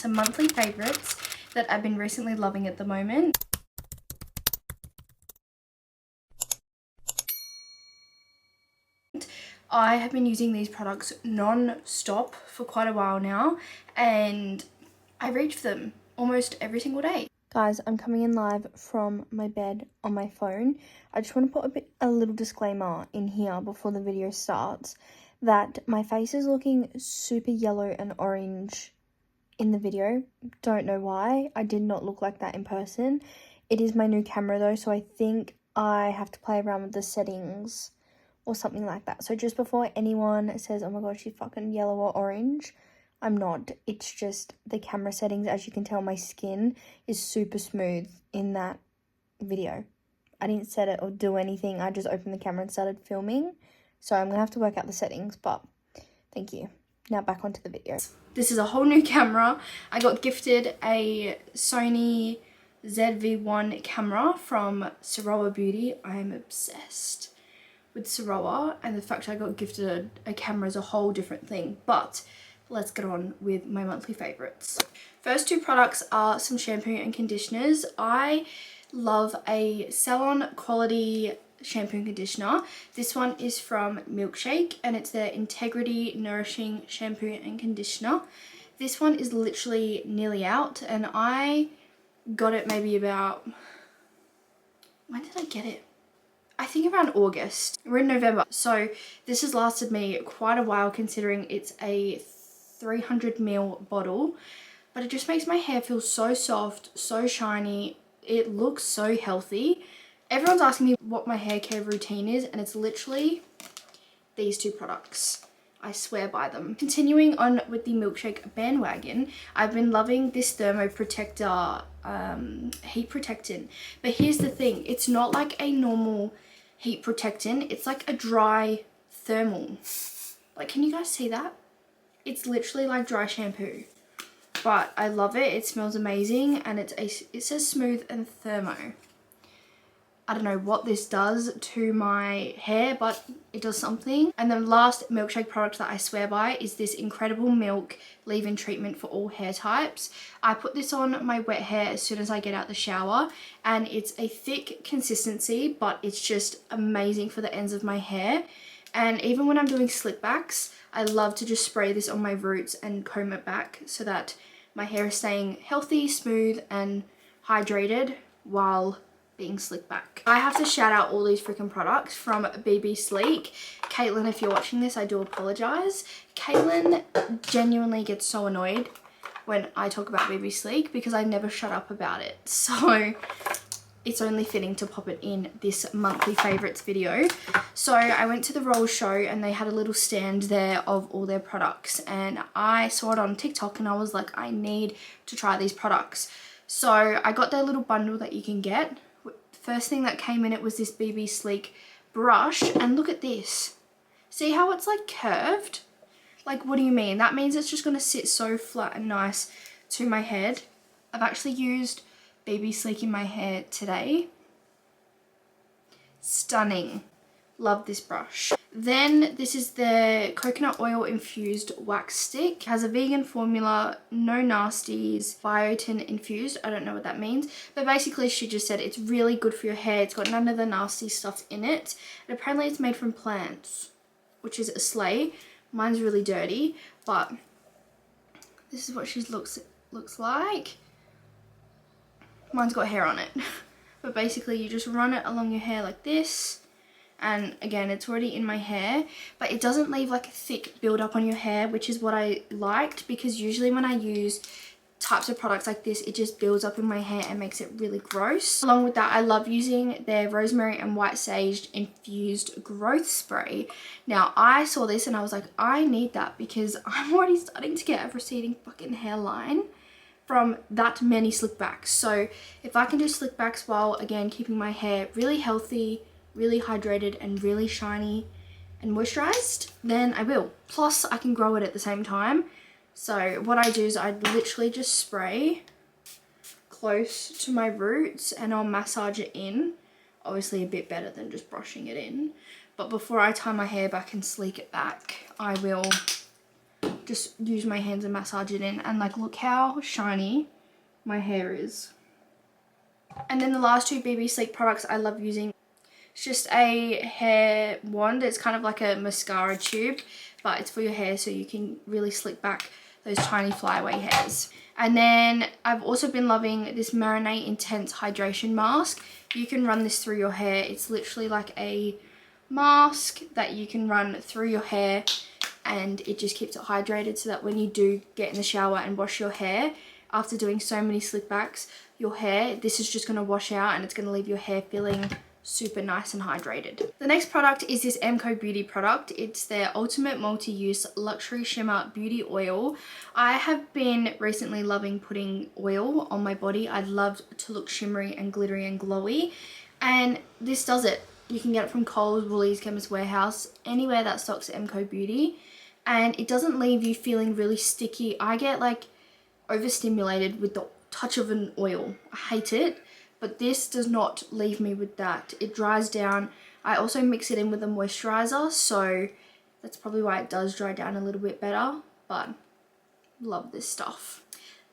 Some monthly favorites that I've been recently loving at the moment. I have been using these products non-stop for quite a while now, and I reach for them almost every single day. Guys, I'm coming in live from my bed on my phone. I just want to put a little disclaimer in here before the video starts that my face is looking super yellow and orange in the video. Don't know why. I did not look like that in person. It is my new camera though, so I think I have to play around with the settings or something like that. So just before anyone says, oh my god, she's fucking yellow or orange, I'm not. It's just the camera settings. As you can tell, my skin is super smooth in that video. I didn't set it or do anything. I just opened the camera and started filming. So I'm gonna have to work out the settings, but thank you. Now back onto the video. This is a whole new camera. I got gifted a Sony ZV-1 camera from Sarowa Beauty. I am obsessed with Sarowa, and the fact I got gifted a camera is a whole different thing. But let's get on with my monthly favorites. First two products are some shampoo and conditioners. I love a salon quality shampoo and conditioner. This one is from Milkshake, and it's their Integrity Nourishing Shampoo and Conditioner. This one is literally nearly out, and I got it maybe about, when did I get it? I think around August. We're in November, so this has lasted me quite a while considering it's a 300ml bottle, but it just makes my hair feel so soft, so shiny. It looks so healthy. Everyone's asking me what my hair care routine is, and it's literally these two products. I swear by them. Continuing on with the Milkshake bandwagon, I've been loving this Thermo Protector heat protectant. But here's the thing, it's not like a normal heat protectant, it's like a dry thermal. Like, can you guys see that? It's literally like dry shampoo. But I love it, it smells amazing, and it says smooth and thermo. I don't know what this does to my hair, but it does something. And the last Milkshake product that I swear by is this Incredible Milk leave-in treatment for all hair types. I put this on my wet hair as soon as I get out the shower, and it's a thick consistency, but it's just amazing for the ends of my hair. And even when I'm doing slick backs, I love to just spray this on my roots and comb it back so that my hair is staying healthy, smooth, and hydrated while being slick back. I have to shout out all these freaking products from BB Sleek. Caitlin, if you're watching this, I do apologize. Caitlin genuinely gets so annoyed when I talk about BB Sleek because I never shut up about it. So it's only fitting to pop it in this monthly favorites video. So I went to the Roll show and they had a little stand there of all their products, and I saw it on TikTok and I was like, I need to try these products. So I got their little bundle that you can get. First thing that came in it was this BB Sleek brush, and look at this. See how it's like curved? Like, what do you mean? That means it's just going to sit so flat and nice to my head. I've actually used BB Sleek in my hair today. Stunning. Love this brush. Then this is the coconut oil infused wax stick. It has a vegan formula, no nasties, biotin infused. I don't know what that means, but basically she just said it's really good for your hair. It's got none of the nasty stuff in it, and apparently it's made from plants, which is a slay. Mine's really dirty, but this is what she looks like. Mine's got hair on it. But basically you just run it along your hair like this. And again, it's already in my hair, but it doesn't leave like a thick build up on your hair, which is what I liked, because usually when I use types of products like this, it just builds up in my hair and makes it really gross. Along with that, I love using their rosemary and white sage infused growth spray. Now I saw this and I was like, I need that because I'm already starting to get a receding fucking hairline from that many slick backs. So if I can do slick backs while again keeping my hair really healthy, really hydrated, and really shiny and moisturized, then I will. Plus I can grow it at the same time. So what I do is I literally just spray close to my roots and I'll massage it in. Obviously a bit better than just brushing it in, but before I tie my hair back and sleek it back, I will just use my hands and massage it in, and like look how shiny my hair is. And then the last two BB Sleep products I love using. It's just a hair wand. It's kind of like a mascara tube, but it's for your hair so you can really slick back those tiny flyaway hairs. And then I've also been loving this Marinate Intense Hydration Mask. You can run this through your hair. It's literally like a mask that you can run through your hair, and it just keeps it hydrated so that when you do get in the shower and wash your hair, after doing so many slick backs, your hair, this is just going to wash out and it's going to leave your hair feeling super nice and hydrated. The next product is this MCO Beauty product. It's their Ultimate Multi-Use Luxury Shimmer Beauty Oil. I have been recently loving putting oil on my body. I love to look shimmery and glittery and glowy, and this does it. You can get it from Coles, Woolies, Chemist Warehouse, anywhere that stocks MCO Beauty, and it doesn't leave you feeling really sticky. I get like overstimulated with the touch of an oil. I hate it. But this does not leave me with that. It dries down. I also mix it in with a moisturizer, so that's probably why it does dry down a little bit better, but love this stuff.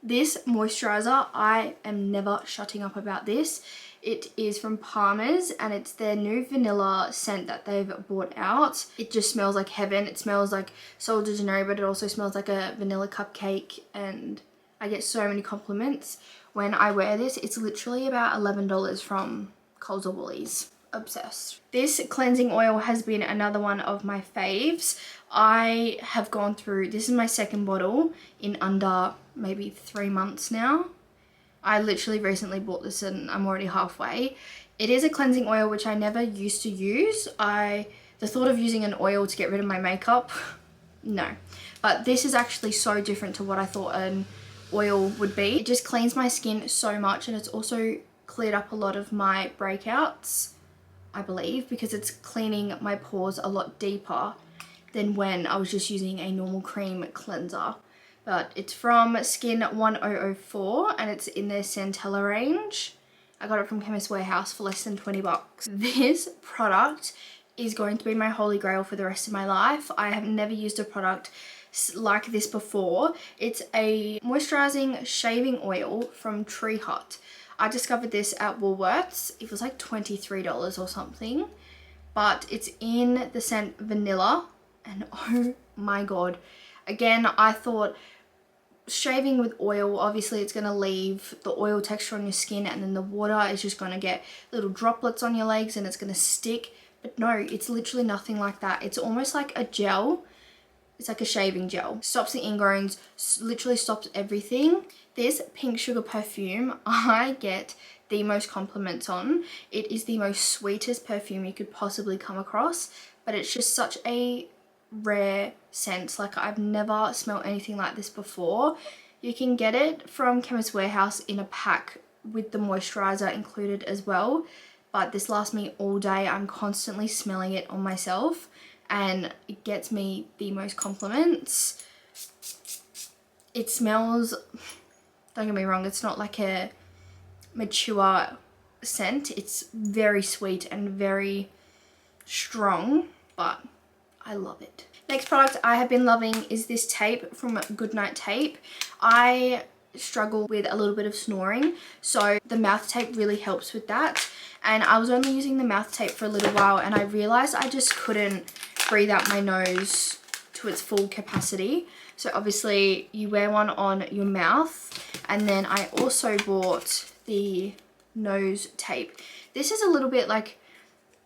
This moisturizer, I am never shutting up about this. It is from Palmer's, and it's their new vanilla scent that they've brought out. It just smells like heaven. It smells like Sol de Janeiro, but it also smells like a vanilla cupcake, and I get so many compliments when I wear this. It's literally about $11 from Coles or Woolies. Obsessed. This cleansing oil has been another one of my faves. I have gone through, this is my second bottle in under maybe 3 months now. I literally recently bought this and I'm already halfway. It is a cleansing oil which I never used to use. The thought of using an oil to get rid of my makeup, no. But this is actually so different to what I thought an oil would be. It just cleans my skin so much, and it's also cleared up a lot of my breakouts, I believe, because it's cleaning my pores a lot deeper than when I was just using a normal cream cleanser. But it's from Skin 1004 and it's in their Centella range. I got it from Chemist Warehouse for less than 20 bucks. This product is going to be my holy grail for the rest of my life. I have never used a product like this before. It's a moisturizing shaving oil from Tree Hut. I discovered this at Woolworths. It was like $23 or something, but it's in the scent vanilla, and oh my god. Again, I thought shaving with oil, obviously it's going to leave the oil texture on your skin, and then the water is just going to get little droplets on your legs and it's going to stick. But no, it's literally nothing like that. It's almost like a gel. It's like a shaving gel. Stops the ingrowns, literally stops everything. This pink sugar perfume, I get the most compliments on. It is the most sweetest perfume you could possibly come across, but it's just such a rare scent. Like, I've never smelled anything like this before. You can get it from Chemist Warehouse in a pack with the moisturizer included as well, but this lasts me all day. I'm constantly smelling it on myself, and it gets me the most compliments. It smells, don't get me wrong, it's not like a mature scent. It's very sweet and very strong, but I love it. Next product I have been loving is this tape from Goodnight Tape. I struggle with a little bit of snoring, so the mouth tape really helps with that. And I was only using the mouth tape for a little while, and I realized I just couldn't breathe out my nose to its full capacity. So obviously you wear one on your mouth, and then I also bought the nose tape. This is a little bit like,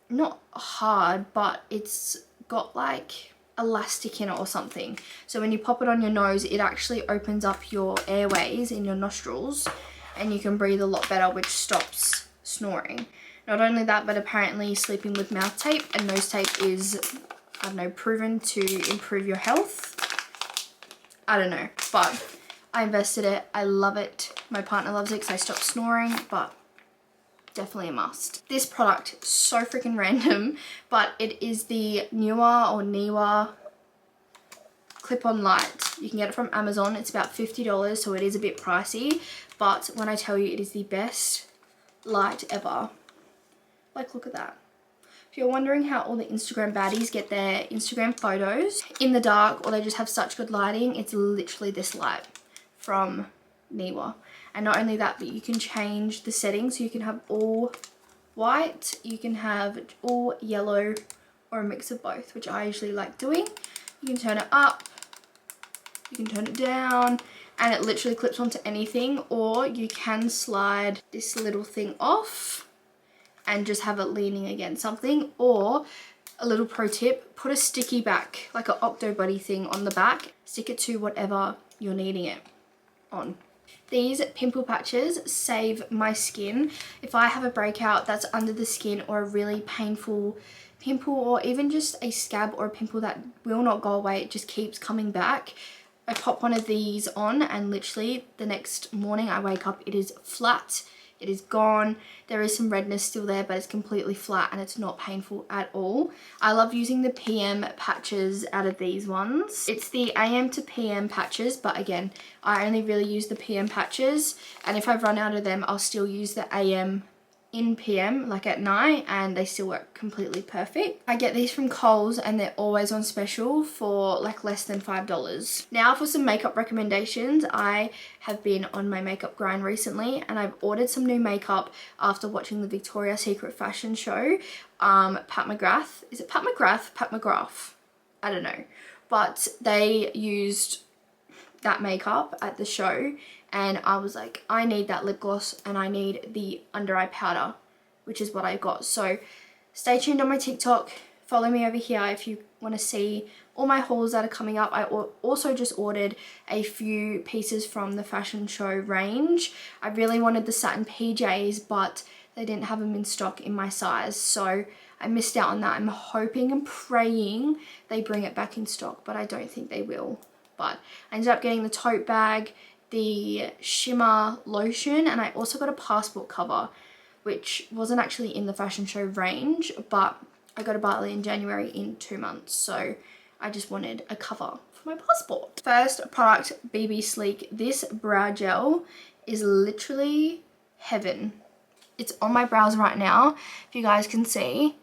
not hard, but it's got like elastic in it or something. So when you pop it on your nose, it actually opens up your airways in your nostrils, and you can breathe a lot better, which stops snoring. Not only that, but apparently sleeping with mouth tape and nose tape is, I don't know, proven to improve your health. I don't know, but I invested it. I love it. My partner loves it because I stopped snoring, but definitely a must. This product, so freaking random, but it is the Niwa clip-on light. You can get it from Amazon. It's about $50, so it is a bit pricey, but when I tell you, it is the best light ever. Like, look at that. If you're wondering how all the Instagram baddies get their Instagram photos in the dark or they just have such good lighting, it's literally this light from Niwa. And not only that, but you can change the settings. So you can have all white, you can have all yellow, or a mix of both, which I usually like doing. You can turn it up, you can turn it down, and it literally clips onto anything, or you can slide this little thing off and just have it leaning against something. Or a little pro tip, put a sticky back, like an Octo Buddy thing on the back, stick it to whatever you're needing it on. These pimple patches save my skin. If I have a breakout that's under the skin, or a really painful pimple, or even just a scab or a pimple that will not go away, it just keeps coming back, I pop one of these on and literally the next morning I wake up, it is flat, it is gone. There is some redness still there, but it's completely flat and it's not painful at all. I love using the PM patches out of these ones. It's the AM to PM patches, but again, I only really use the PM patches, and if I run out of them, I'll still use the AM in PM, like at night, and they still work completely perfect. I get these from Kohl's and they're always on special for like less than $5. Now for some makeup recommendations. I have been on my makeup grind recently, and I've ordered some new makeup after watching the Victoria's Secret fashion show. Pat McGrath, is it Pat McGrath? Pat McGrath, I don't know, but they used that makeup at the show, and I was like, I need that lip gloss and I need the under eye powder, which is what I got. So stay tuned on my TikTok, follow me over here if you want to see all my hauls that are coming up. I also just ordered a few pieces from the fashion show range. I really wanted the satin PJs, but they didn't have them in stock in my size, so I missed out on that. I'm hoping and praying they bring it back in stock, but I don't think they will. But I ended up getting the tote bag, the shimmer lotion, and I also got a passport cover, which wasn't actually in the fashion show range, but I got a Bali in January in 2 months, so I just wanted a cover for my passport. First product, BB Sleek. This brow gel is literally heaven. It's on my brows right now, if you guys can see.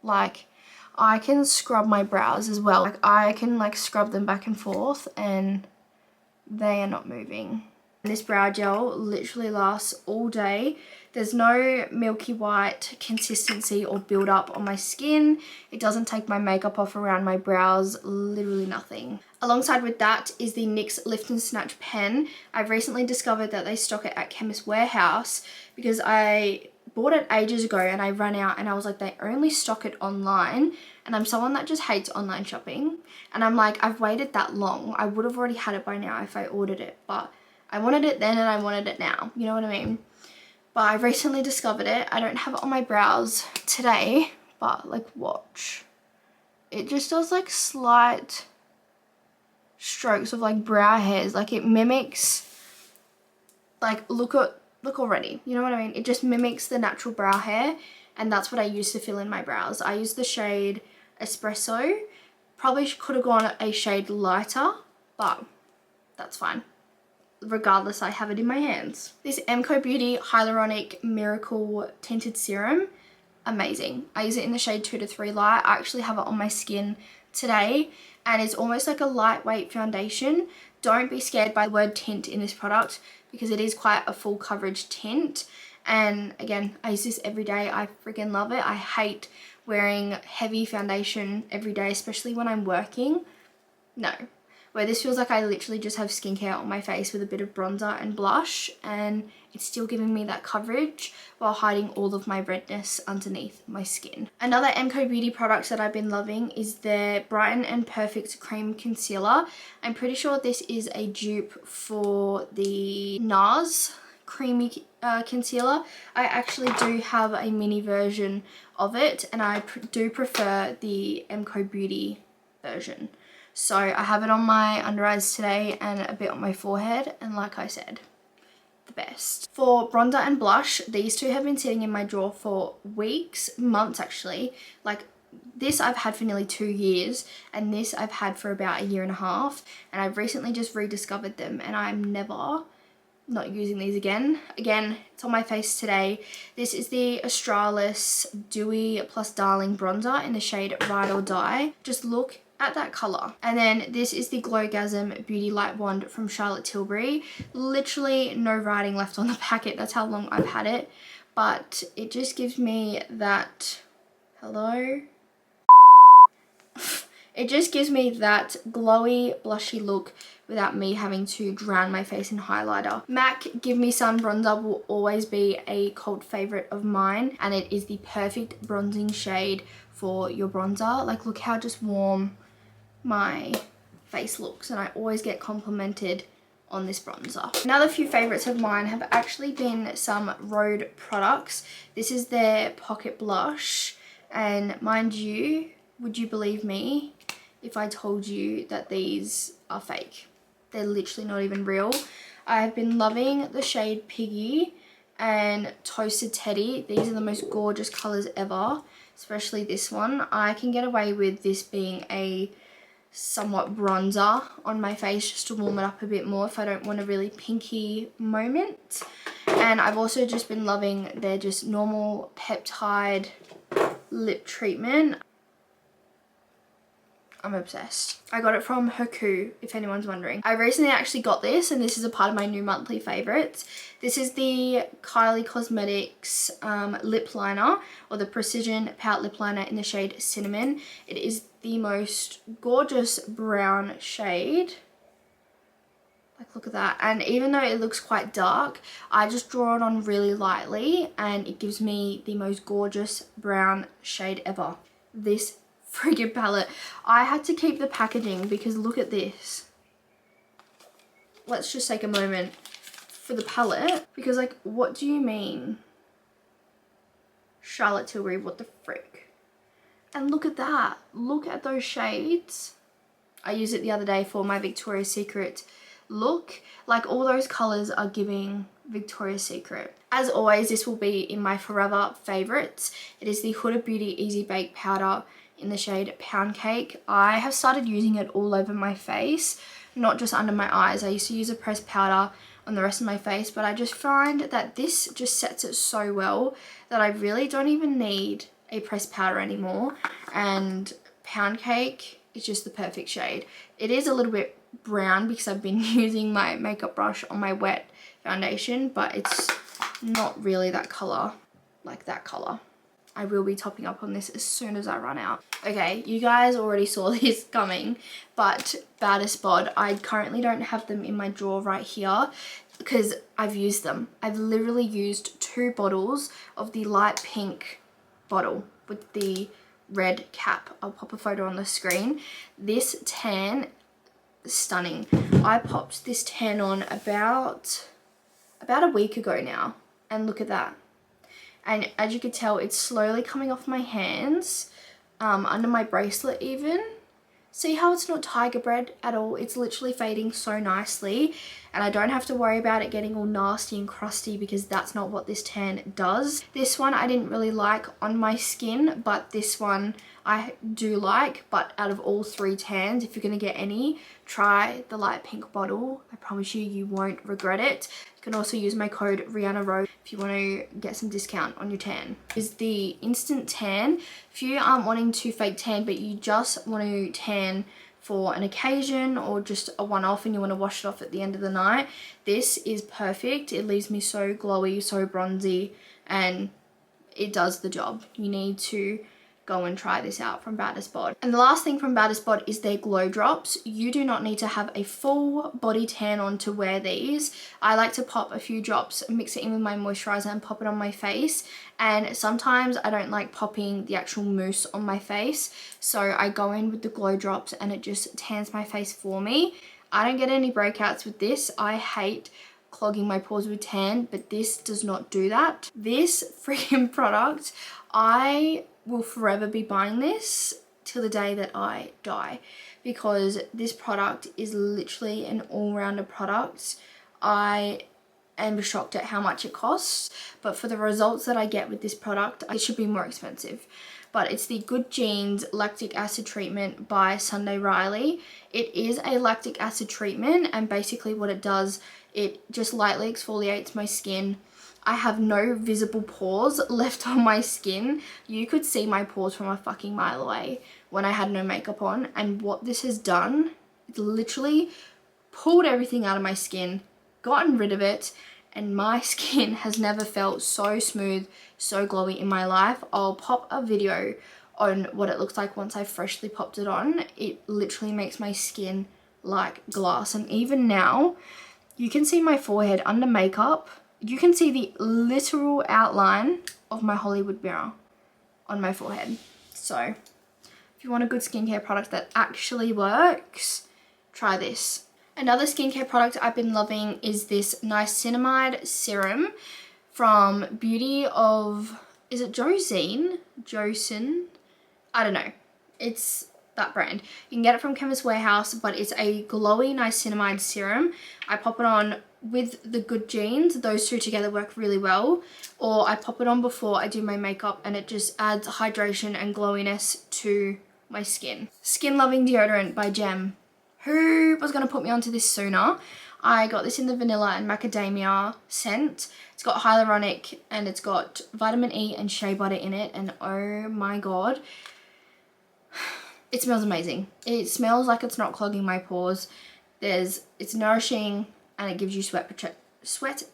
Like, I can scrub my brows as well. Like, I can like scrub them back and forth and they are not moving. And this brow gel literally lasts all day. There's no milky white consistency or build up on my skin. It doesn't take my makeup off around my brows, literally nothing. Alongside with that is the NYX Lift and Snatch pen. I've recently discovered that they stock it at Chemist Warehouse because I bought it ages ago and I ran out, and I was like, they only stock it online, and I'm someone that just hates online shopping, and I'm like, I've waited that long, I would have already had it by now if I ordered it, but I wanted it then and I wanted it now, you know what I mean? But I recently discovered it. I don't have it on my brows today, but like, watch, it just does like slight strokes of like brow hairs, like it mimics, like look already, you know what I mean? It just mimics the natural brow hair, and that's what I use to fill in my brows. I use the shade Espresso. Probably could have gone a shade lighter, but that's fine. Regardless, I have it in my hands. This MCO Beauty Hyaluronic Miracle Tinted Serum, amazing. I use it in the shade 2 to 3 Light. I actually have it on my skin today, and it's almost like a lightweight foundation. Don't be scared by the word tint in this product because it is quite a full coverage tint. And again, I use this every day. I freaking love it. I hate wearing heavy foundation every day, especially when I'm working. No. Where this feels like I literally just have skincare on my face with a bit of bronzer and blush, and it's still giving me that coverage while hiding all of my redness underneath my skin. Another MCO Beauty product that I've been loving is their Brighten and Perfect Cream Concealer. I'm pretty sure this is a dupe for the NARS Creamy Concealer. I actually do have a mini version of it, and I do prefer the MCO Beauty version. So I have it on my under eyes today and a bit on my forehead, and like I said, the best. For bronzer and blush, these two have been sitting in my drawer for weeks, months actually. Like this I've had for nearly 2 years, and this I've had for about 1.5 years, and I've recently just rediscovered them, and I'm never not using these again. Again, it's on my face today. This is the Australis Dewy Plus Darling Bronzer in the shade Ride or Die. Just look at that color. And then this is the Glowgasm Beauty Light Wand from Charlotte Tilbury. Literally no writing left on the packet. That's how long I've had it. But it just gives me that, hello? It just gives me that glowy, blushy look without me having to drown my face in highlighter. MAC Give Me Sun Bronzer will always be a cult favorite of mine, and it is the perfect bronzing shade for your bronzer. Like, look how just warm my face looks, and I always get complimented on this bronzer. Another few favorites of mine have actually been some Rhode products. This is their Pocket Blush, and mind you, would you believe me if I told you that these are fake? They're literally not even real. I have been loving the shade Piggy and Toasted Teddy. These are the most gorgeous colors ever, especially this one. I can get away with this being a somewhat bronzer on my face just to warm it up a bit more if I don't want a really pinky moment. And I've also just been loving their just normal peptide lip treatment. I'm obsessed. I got it from Hoku, if anyone's wondering. I recently actually got this, and this is a part of my new monthly favorites. This is the Kylie Cosmetics lip liner, or the Precision Pout lip liner in the shade Cinnamon. It is the most gorgeous brown shade. Like, look at that. And even though it looks quite dark, I just draw it on really lightly, and it gives me the most gorgeous brown shade ever. This freaking palette. I had to keep the packaging because look at this. Let's just take a moment for the palette, because like, what do you mean? Charlotte Tilbury, what the frick? And look at that. Look at those shades. I used it the other day for my Victoria's Secret look. Like, all those colors are giving Victoria's Secret. As always, this will be in my forever favorites. It is the Huda Beauty Easy Bake Powder in the shade Pound Cake. I have started using it all over my face, not just under my eyes. I used to use a pressed powder on the rest of my face, but I just find that this just sets it so well that I really don't even need a pressed powder anymore. And Pound Cake is just the perfect shade. It is a little bit brown because I've been using my makeup brush on my wet foundation, but it's not really that color, like that color. I will be topping up on this as soon as I run out. Okay, you guys already saw this coming, but Baddest Bod, I currently don't have them in my drawer right here because I've used them. I've literally used 2 bottles of the light pink bottle with the red cap. I'll pop a photo on the screen. This tan, stunning. I popped this tan on about a week ago now, and look at that. And as you can tell, it's slowly coming off my hands, under my bracelet even. See how it's not tiger bread at all? It's literally fading so nicely, and I don't have to worry about it getting all nasty and crusty because that's not what this tan does. This one I didn't really like on my skin, but this one I do like. But out of all 3 tans, if you're going to get any, try the light pink bottle. I promise you, you won't regret it. You can also use my code RihannaRose if you want to get some discount on your tan. Is the Instant Tan. If you aren't wanting to fake tan, but you just want to tan for an occasion or just a one-off and you want to wash it off at the end of the night, this is perfect. It leaves me so glowy, so bronzy, and it does the job. You need to go and try this out from Baddest Bod. And the last thing from Baddest Bod is their glow drops. You do not need to have a full body tan on to wear these. I like to pop a few drops, mix it in with my moisturizer and pop it on my face. And sometimes I don't like popping the actual mousse on my face, so I go in with the glow drops and it just tans my face for me. I don't get any breakouts with this. I hate clogging my pores with tan, but this does not do that. This freaking product, I will forever be buying this till the day that I die, because this product is literally an all-rounder product. I am shocked at how much it costs, but for the results that I get with this product, it should be more expensive. But it's the Good Genes Lactic Acid Treatment by Sunday Riley. It is a lactic acid treatment, and basically what it does It just lightly exfoliates my skin. I have no visible pores left on my skin. You could see my pores from a fucking mile away when I had no makeup on. And what this has done, it's literally pulled everything out of my skin, gotten rid of it, and my skin has never felt so smooth, so glowy in my life. I'll pop a video on what it looks like once I've freshly popped it on. It literally makes my skin like glass. And even now, you can see my forehead under makeup. You can see the literal outline of my Hollywood mirror on my forehead. So if you want a good skincare product that actually works, try this. Another skincare product I've been loving is this niacinamide serum from Beauty of, is it Josine? I don't know. It's that brand. You can get it from Chemist Warehouse, but it's a glowy niacinamide serum. I pop it on with the Good Genes. Those two together work really well. Or I pop it on before I do my makeup, and it just adds hydration and glowiness to my skin. Skin Loving Deodorant by Gem. Who was going to put me onto this sooner? I got this in the vanilla and macadamia scent. It's got hyaluronic and it's got vitamin E and shea butter in it, and oh my god, it smells amazing. It smells like it's not clogging my pores. It's nourishing, and it gives you sweat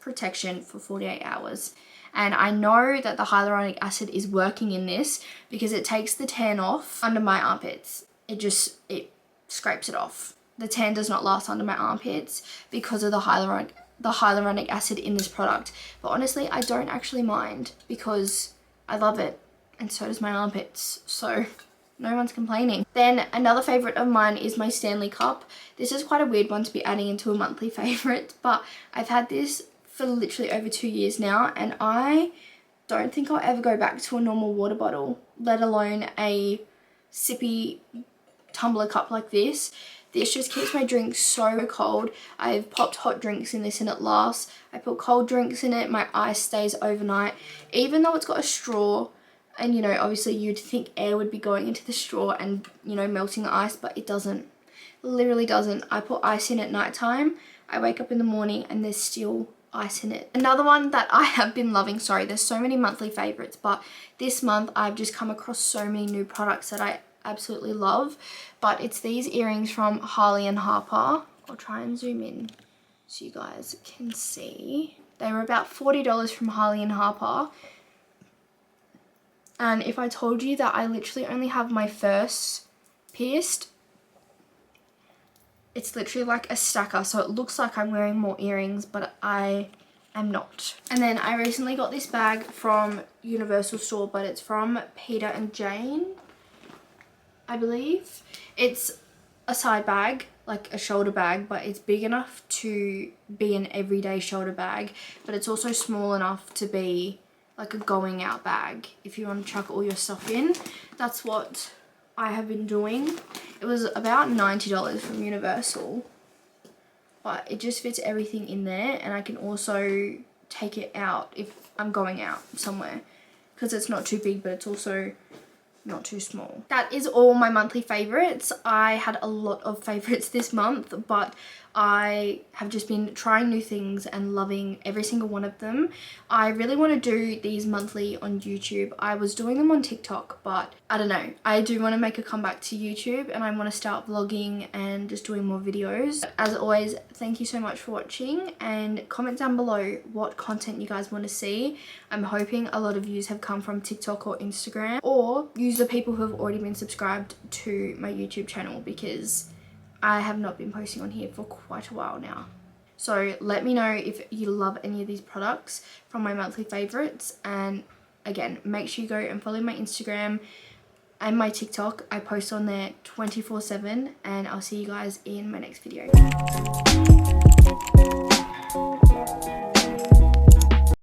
protection for 48 hours. And I know that the hyaluronic acid is working in this because it takes the tan off under my armpits. It scrapes it off. The tan does not last under my armpits because of the hyaluronic acid in this product. But honestly, I don't actually mind because I love it, and so does my armpits. So no one's complaining. Then another favorite of mine is my Stanley Cup. This is quite a weird one to be adding into a monthly favorite, but I've had this for literally over 2 years now, and I don't think I'll ever go back to a normal water bottle, let alone a sippy tumbler cup like this. This just keeps my drinks so cold. I've popped hot drinks in this and it lasts. I put cold drinks in it, my ice stays overnight. Even though it's got a straw, and you know, obviously you'd think air would be going into the straw and, you know, melting the ice, but it doesn't. It literally doesn't. I put ice in at night time. I wake up in the morning and there's still ice in it. Another one that I have been loving, sorry, there's so many monthly favorites, but this month I've just come across so many new products that I absolutely love. But it's these earrings from Harley and Harper. I'll try and zoom in so you guys can see. They were about $40 from Harley and Harper. And if I told you that I literally only have my first pierced, it's literally like a stacker, so it looks like I'm wearing more earrings, but I am not. And then I recently got this bag from Universal Store, but it's from Peter and Jane, I believe. It's a side bag, like a shoulder bag, but it's big enough to be an everyday shoulder bag, but it's also small enough to be like a going out bag if you want to chuck all your stuff in. That's what I have been doing. It was about $90 from Universal, but it just fits everything in there, and I can also take it out if I'm going out somewhere because it's not too big, but it's also not too small. That is all my monthly favorites. I had a lot of favorites this month, but I have just been trying new things and loving every single one of them. I really want to do these monthly on YouTube. I was doing them on TikTok, but I don't know. I do want to make a comeback to YouTube, and I want to start vlogging and just doing more videos. But as always, thank you so much for watching, and comment down below what content you guys want to see. I'm hoping a lot of views have come from TikTok or Instagram, or use the people who have already been subscribed to my YouTube channel, because I have not been posting on here for quite a while now. So let me know if you love any of these products from my monthly favorites. And again, make sure you go and follow my Instagram and my TikTok. I post on there 24/7, and I'll see you guys in my next video.